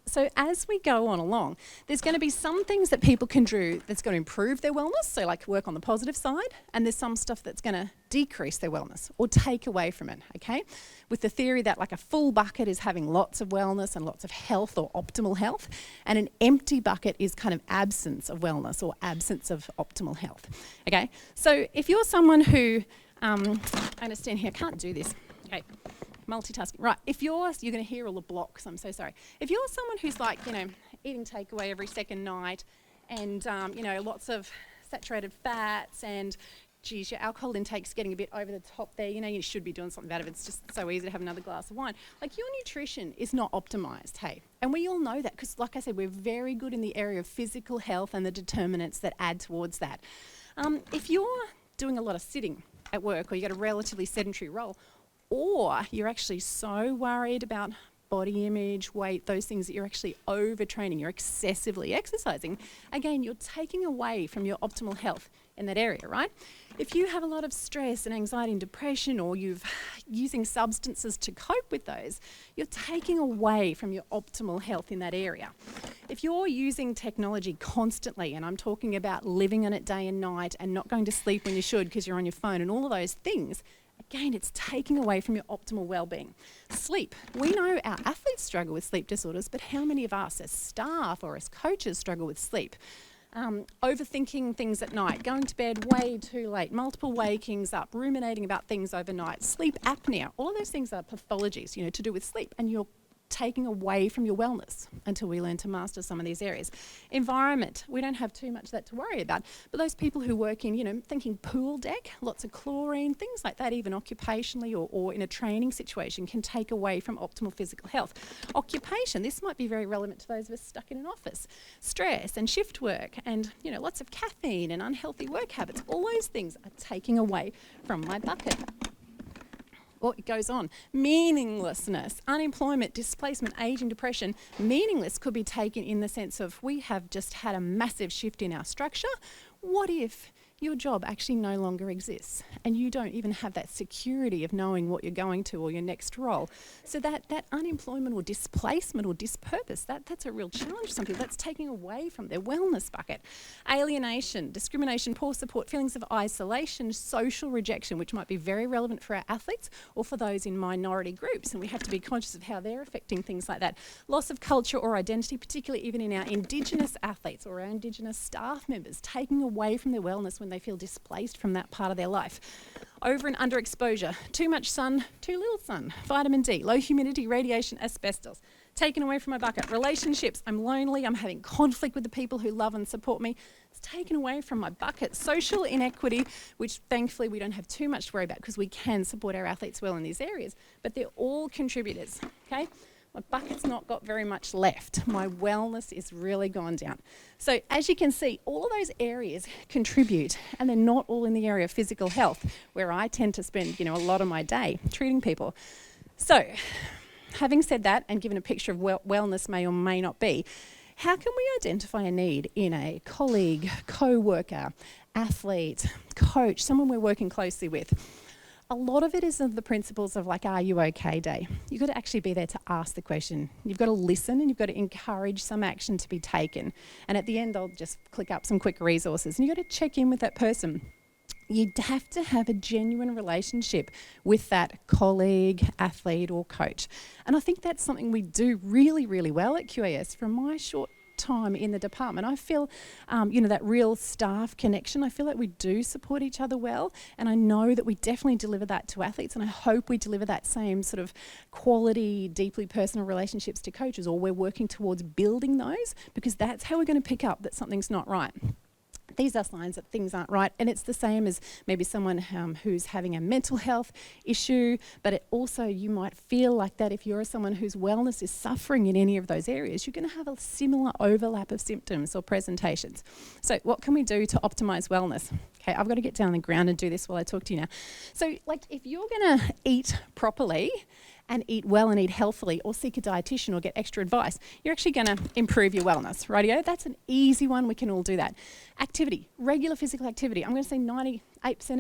So as we go on along, there's going to be some things that people can do that's going to improve their wellness, so like work on the positive side, and there's some stuff that's going to decrease their wellness or take away from it, okay? With the theory that like a full bucket is having lots of wellness and lots of health or optimal health, and an empty bucket is kind of absence of wellness or absence of optimal health, okay? So if you're someone who, I understand here, I can't do this, okay? Multitasking. Right, if you're going to hear all the blocks, I'm so sorry. If you're someone who's like, eating takeaway every second night and, lots of saturated fats and, geez, your alcohol intake's getting a bit over the top there, you should be doing something about it. It's just so easy to have another glass of wine. Like, your nutrition is not optimised, hey? And we all know that because, like I said, we're very good in the area of physical health and the determinants that add towards that. If you're doing a lot of sitting at work or you've got a relatively sedentary role, or you're actually so worried about body image, weight, those things that you're actually overtraining, you're excessively exercising, again, you're taking away from your optimal health in that area, right? If you have a lot of stress and anxiety and depression, or you're using substances to cope with those, you're taking away from your optimal health in that area. If you're using technology constantly, and I'm talking about living on it day and night and not going to sleep when you should because you're on your phone and all of those things, again, it's taking away from your optimal well-being. Sleep. We know our athletes struggle with sleep disorders, but how many of us as staff or as coaches struggle with sleep? Overthinking things at night, going to bed way too late, multiple wakings up, ruminating about things overnight, sleep apnea. All of those things are pathologies, to do with sleep, and you're taking away from your wellness until we learn to master some of these areas. Environment, we don't have too much of that to worry about, but those people who work in, thinking pool deck, lots of chlorine, things like that, even occupationally or in a training situation, can take away from optimal physical health. Occupation, this might be very relevant to those of us stuck in an office. Stress and shift work and, lots of caffeine and unhealthy work habits, all those things are taking away from my bucket. Or it goes on. Meaninglessness, unemployment, displacement, ageing, depression. Meaningless could be taken in the sense of we have just had a massive shift in our structure. What if your job actually no longer exists, and you don't even have that security of knowing what you're going to or your next role. So that unemployment or displacement or dispurpose, that's a real challenge for some people. That's taking away from their wellness bucket. Alienation, discrimination, poor support, feelings of isolation, social rejection, which might be very relevant for our athletes or for those in minority groups, and we have to be conscious of how they're affecting things like that. Loss of culture or identity, particularly even in our Indigenous athletes or our Indigenous staff members, taking away from their wellness when they feel displaced from that part of their life. Over and under exposure, too much sun, too little sun, vitamin D, low humidity, radiation, asbestos, taken away from my bucket. Relationships, I'm lonely, I'm having conflict with the people who love and support me. It's taken away from my bucket. Social inequity, which thankfully we don't have too much to worry about because we can support our athletes well in these areas, but they're all contributors, okay? My bucket's not got very much left. My wellness is really gone down. So as you can see, all of those areas contribute, and they're not all in the area of physical health, where I tend to spend, a lot of my day treating people. So, having said that, and given a picture of wellness may or may not be, how can we identify a need in a colleague, co-worker, athlete, coach, someone we're working closely with? A lot of it is of the principles of are you okay day. You've got to actually be there to ask the question. You've got to listen and you've got to encourage some action to be taken. And at the end, I'll just click up some quick resources. And you've got to check in with that person. You have to have a genuine relationship with that colleague, athlete or coach. And I think that's something we do really, really well at QAS. From my short time in the department, I feel that real staff connection. I feel like we do support each other well, and I know that we definitely deliver that to athletes, and I hope we deliver that same sort of quality, deeply personal relationships to coaches, or we're working towards building those, because that's how we're going to pick up that something's not right. These are signs that things aren't right, and it's the same as maybe someone who's having a mental health issue, but it also, you might feel like that if you're someone whose wellness is suffering in any of those areas, you're going to have a similar overlap of symptoms or presentations. So what can we do to optimise wellness? Okay, I've got to get down on the ground and do this while I talk to you now. So if you're going to eat properly and eat well and eat healthily, or seek a dietitian or get extra advice, you're actually going to improve your wellness, rightio? That's an easy one. We can all do that. Activity, regular physical activity. I'm going to say 98%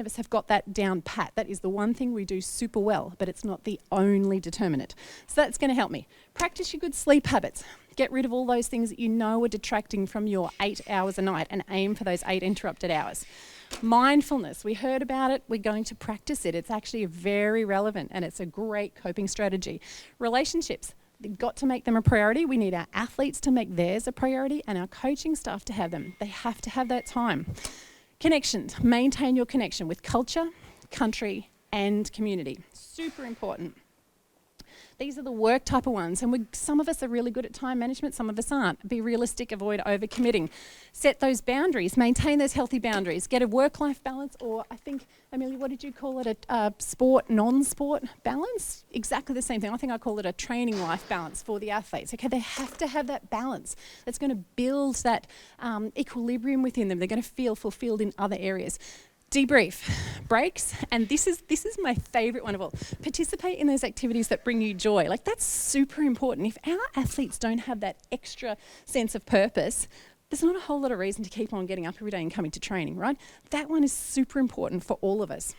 of us have got that down pat. That is the one thing we do super well, but it's not the only determinant. So that's going to help me. Practice your good sleep habits. Get rid of all those things that you know are detracting from your 8 hours a night and aim for those 8 interrupted hours. Mindfulness, we heard about it, we're going to practice it. It's actually very relevant and it's a great coping strategy. Relationships, we've got to make them a priority. We need our athletes to make theirs a priority and our coaching staff to have them. They have to have that time. Connections, maintain your connection with culture, country and community. Super important. These are the work type of ones, and some of us are really good at time management, some of us aren't. Be realistic, avoid overcommitting. Set those boundaries, maintain those healthy boundaries. Get a work-life balance, or I think, Amelia, what did you call it? A sport, non-sport balance? Exactly the same thing. I think I call it a training life balance for the athletes. Okay, they have to have that balance. That's going to build that equilibrium within them. They're going to feel fulfilled in other areas. Debrief, breaks, and this is my favourite one of all. Participate in those activities that bring you joy. That's super important. If our athletes don't have that extra sense of purpose, there's not a whole lot of reason to keep on getting up every day and coming to training, right? That one is super important for all of us.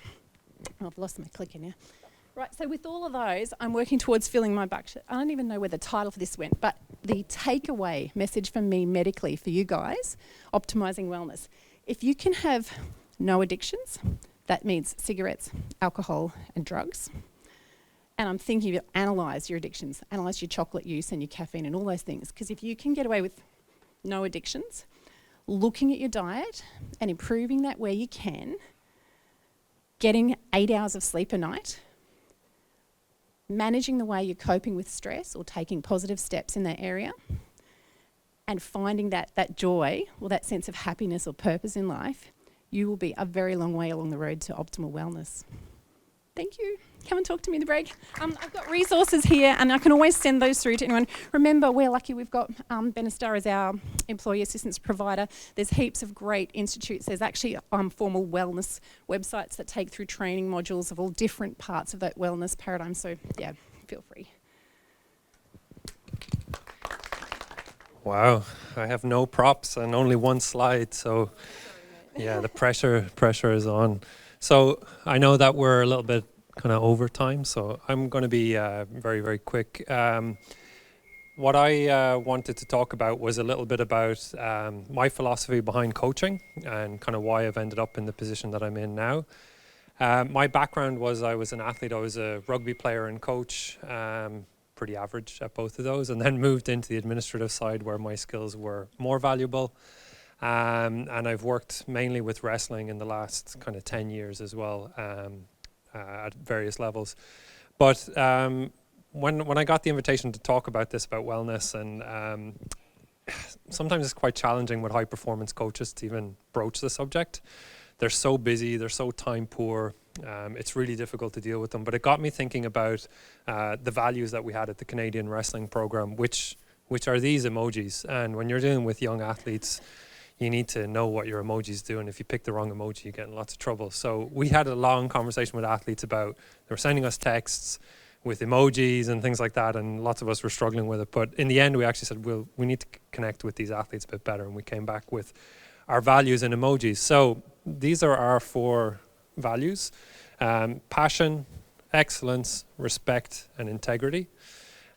Oh, I've lost my clicker now. Right, so with all of those, I'm working towards filling my bucket. I don't even know where the title for this went, but the takeaway message from me medically for you guys, optimising wellness. If you can have no addictions, that means cigarettes, alcohol and drugs. And I'm thinking of analyse your addictions, analyse your chocolate use and your caffeine and all those things. Because if you can get away with no addictions, looking at your diet and improving that where you can, getting 8 hours of sleep a night, managing the way you're coping with stress or taking positive steps in that area, and finding that joy or that sense of happiness or purpose in life, you will be a very long way along the road to optimal wellness. Thank you. Come and talk to me in the break. I've got resources here and I can always send those through to anyone. Remember, we're lucky we've got Benestar as our employee assistance provider. There's heaps of great institutes. There's actually formal wellness websites that take through training modules of all different parts of that wellness paradigm. So yeah, feel free. Wow, I have no props and only one slide, so Yeah, the pressure is on. So I know that we're a little bit kind of over time, so I'm going to be very, very quick. What I wanted to talk about was a little bit about my philosophy behind coaching and kind of why I've ended up in the position that I'm in now. My background was I was an athlete. I was a rugby player and coach, pretty average at both of those, and then moved into the administrative side where my skills were more valuable. And I've worked mainly with wrestling in the last kind of 10 years as well, at various levels. But when I got the invitation to talk about this, about wellness, and sometimes it's quite challenging with high performance coaches to even broach the subject. They're so busy, they're so time poor. It's really difficult to deal with them. But it got me thinking about the values that we had at the Canadian wrestling program, which are these emojis. And when you're dealing with young athletes, you need to know what your emojis do. And if you pick the wrong emoji, you get in lots of trouble. So we had a long conversation with athletes about, they were sending us texts with emojis and things like that, and lots of us were struggling with it. But in the end, we actually said, we need to connect with these athletes a bit better. And we came back with our values and emojis. So these are our 4 values: passion, excellence, respect, and integrity.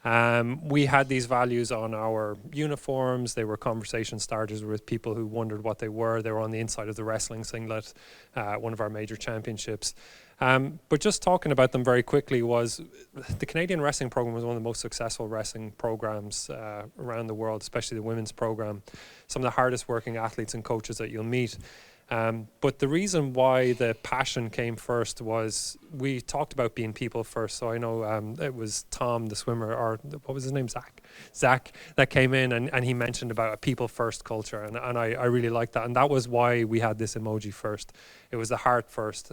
We had these values on our uniforms. They were conversation starters with people who wondered what they were. They were on the inside of the wrestling singlet, one of our major championships. But just talking about them very quickly, was the Canadian wrestling program was one of the most successful wrestling programs around the world, especially the women's program. Some of the hardest working athletes and coaches that you'll meet. But the reason why the passion came first was we talked about being people first. So I know it was Tom, the swimmer, or what was his name? Zach, that came in and he mentioned about a people first culture. And I really liked that. And that was why we had this emoji first. It was the heart first.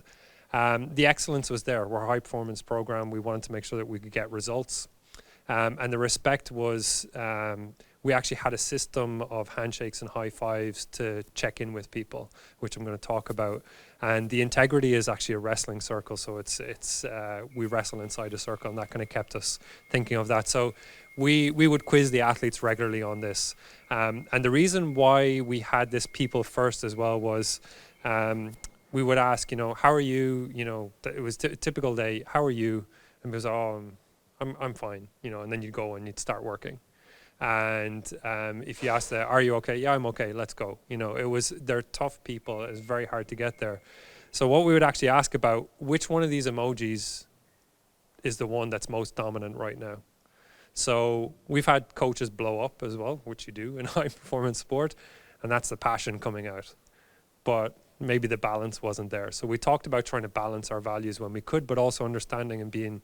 The excellence was there. We're a high performance program. We wanted to make sure that we could get results. And the respect was, we actually had a system of handshakes and high fives to check in with people, which I'm going to talk about. And the integrity is actually a wrestling circle. So it's we wrestle inside a circle, and that kind of kept us thinking of that. So we would quiz the athletes regularly on this. And the reason why we had this people first as well was, we would ask, how are you? It was a typical day. How are you? And it was, I'm fine. And then you'd go and you'd start working. And if you ask are you okay? Yeah, I'm okay. Let's go. They're tough people. It's very hard to get there. So what we would actually ask about, which one of these emojis is the one that's most dominant right now? So we've had coaches blow up as well, which you do in high performance sport, and that's the passion coming out. But maybe the balance wasn't there. So we talked about trying to balance our values when we could, but also understanding and being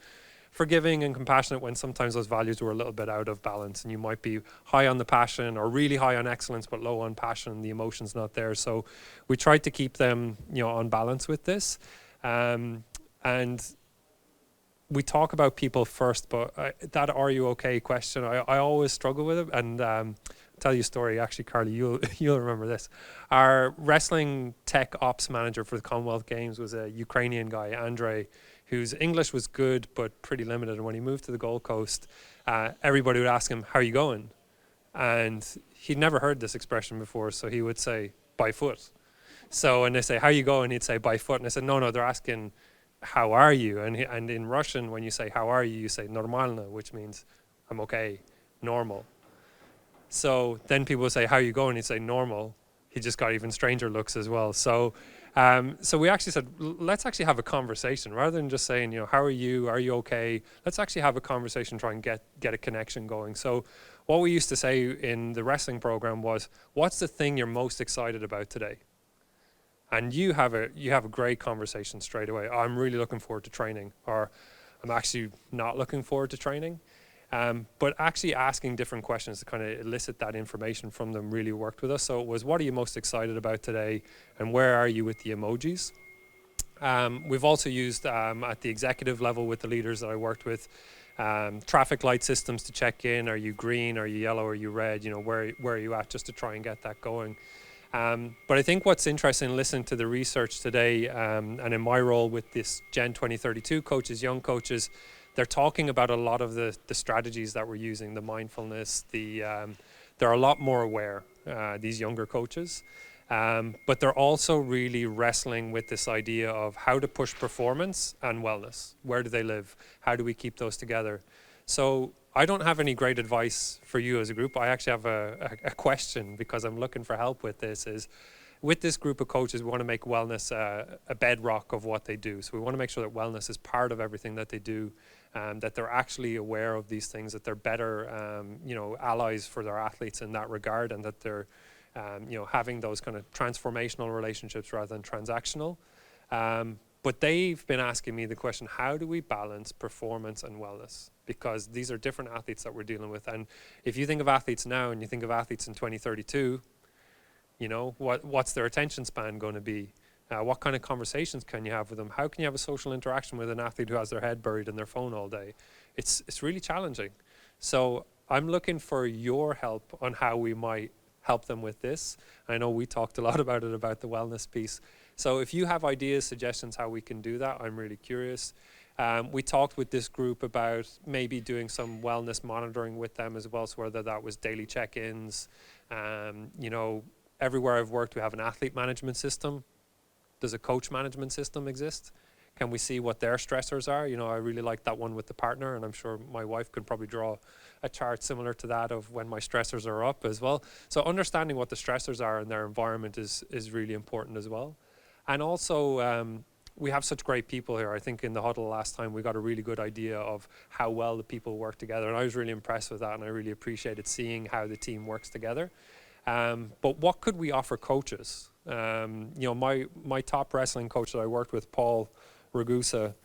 forgiving and compassionate when sometimes those values were a little bit out of balance, and you might be high on the passion or really high on excellence but low on passion, the emotion's not there. So we tried to keep them on balance with this, and we talk about people first, but that are you okay question, I always struggle with it. And I'll tell you a story, actually, Carly, you'll remember this. Our wrestling tech ops manager for the Commonwealth Games was a Ukrainian guy, Andrei, whose English was good but pretty limited. And when he moved to the Gold Coast, everybody would ask him, how are you going? And he'd never heard this expression before, so he would say, by foot. So when they say, how are you going? He'd say, by foot. And I said, no, they're asking, how are you? And in Russian, when you say, how are you say, normalno, which means, I'm okay, normal. So then people would say, how are you going? He'd say, normal. He just got even stranger looks as well. So we actually said, let's actually have a conversation rather than just saying, how are you? Are you okay? Let's actually have a conversation, try and get a connection going. So what we used to say in the wrestling program was, what's the thing you're most excited about today? And you have a great conversation straight away. I'm really looking forward to training, or I'm actually not looking forward to training. But actually asking different questions to kind of elicit that information from them really worked with us. So it was, what are you most excited about today? And where are you with the emojis? We've also used at the executive level with the leaders that I worked with, traffic light systems to check in. Are you green? Are you yellow? Are you red? Where are you at? Just to try and get that going. But I think what's interesting, listening to the research today, and in my role with this Gen 2032 coaches, young coaches, they're talking about a lot of the strategies that we're using, the mindfulness, they're a lot more aware, these younger coaches. But they're also really wrestling with this idea of how to push performance and wellness. Where do they live? How do we keep those together? So I don't have any great advice for you as a group. I actually have a question, because I'm looking for help with this, is with this group of coaches, we want to make wellness a bedrock of what they do. So we want to make sure that wellness is part of everything that they do, that they're actually aware of these things, that they're better, allies for their athletes in that regard, and that they're, having those kind of transformational relationships rather than transactional. But they've been asking me the question, how do we balance performance and wellness? Because these are different athletes that we're dealing with. And if you think of athletes now and you think of athletes in 2032, what's their attention span going to be? What kind of conversations can you have with them? How can you have a social interaction with an athlete who has their head buried in their phone all day? It's really challenging. So I'm looking for your help on how we might help them with this. I know we talked a lot about it, about the wellness piece. So if you have ideas, suggestions how we can do that, I'm really curious. We talked with this group about maybe doing some wellness monitoring with them as well, so whether that was daily check-ins. Everywhere I've worked, we have an athlete management system. Does a coach management system exist? Can we see what their stressors are? I really like that one with the partner, and I'm sure my wife could probably draw a chart similar to that of when my stressors are up as well. So understanding what the stressors are in their environment is really important as well. And also, we have such great people here. I think in the huddle last time, we got a really good idea of how well the people work together. And I was really impressed with that, and I really appreciated seeing how the team works together. But what could we offer coaches? My top wrestling coach that I worked with, Paul Ragusa,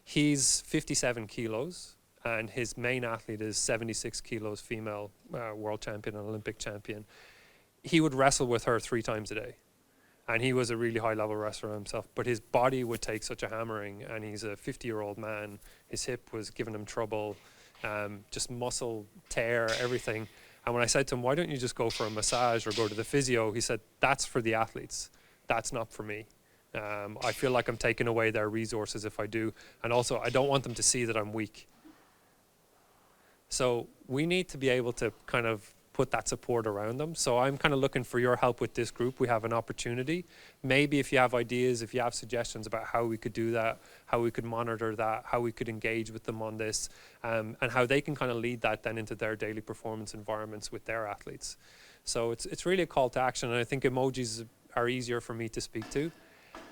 he's 57 kilos, and his main athlete is 76 kilos, female world champion and Olympic champion. He would wrestle with her 3 times a day. And he was a really high-level wrestler himself, but his body would take such a hammering, and he's a 50-year-old man. His hip was giving him trouble, just muscle tear, everything. And when I said to him, why don't you just go for a massage or go to the physio, he said, that's for the athletes. That's not for me. I feel like I'm taking away their resources if I do. And also, I don't want them to see that I'm weak. So we need to be able to kind of put that support around them. So I'm kind of looking for your help with this group. We have an opportunity. Maybe if you have ideas, if you have suggestions about how we could do that, how we could monitor that, how we could engage with them on this, and how they can kind of lead that then into their daily performance environments with their athletes. So it's really a call to action, and I think emojis are easier for me to speak to.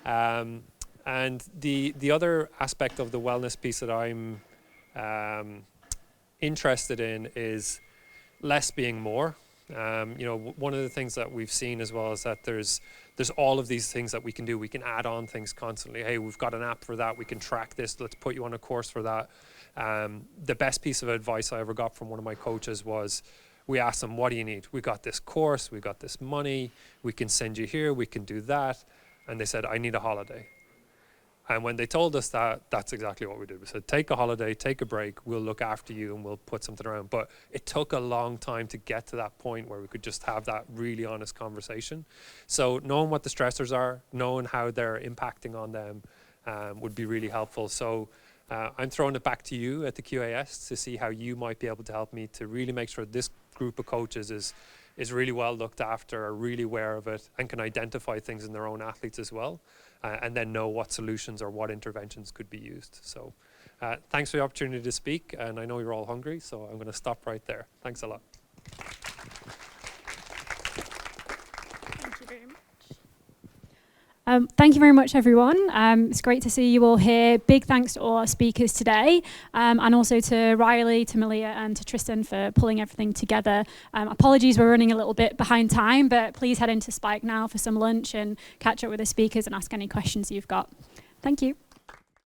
And the other aspect of the wellness piece that I'm interested in is less being more. One of the things that we've seen as well is that there's all of these things that we can do. We can add on things constantly. Hey, we've got an app for that. We can track this. Let's put you on a course for that. The best piece of advice I ever got from one of my coaches was, we asked them, what do you need? We got this course. We got this money. We can send you here. We can do that. And they said, I need a holiday. And when they told us that, that's exactly what we did. We said, take a holiday, take a break, we'll look after you and we'll put something around. But it took a long time to get to that point where we could just have that really honest conversation. So knowing what the stressors are, knowing how they're impacting on them would be really helpful. So I'm throwing it back to you at the QAS to see how you might be able to help me to really make sure this group of coaches is really well looked after, are really aware of it, and can identify things in their own athletes as well. And then know what solutions or what interventions could be used. So thanks for the opportunity to speak, and I know you're all hungry, so I'm going to stop right there. Thanks a lot. Thank you very much. Thank you very much, everyone. It's great to see you all here. Big thanks to all our speakers today, and also to Riley, to Malia, and to Tristan for pulling everything together. Apologies, we're running a little bit behind time, but please head into Spike now for some lunch and catch up with the speakers and ask any questions you've got. Thank you.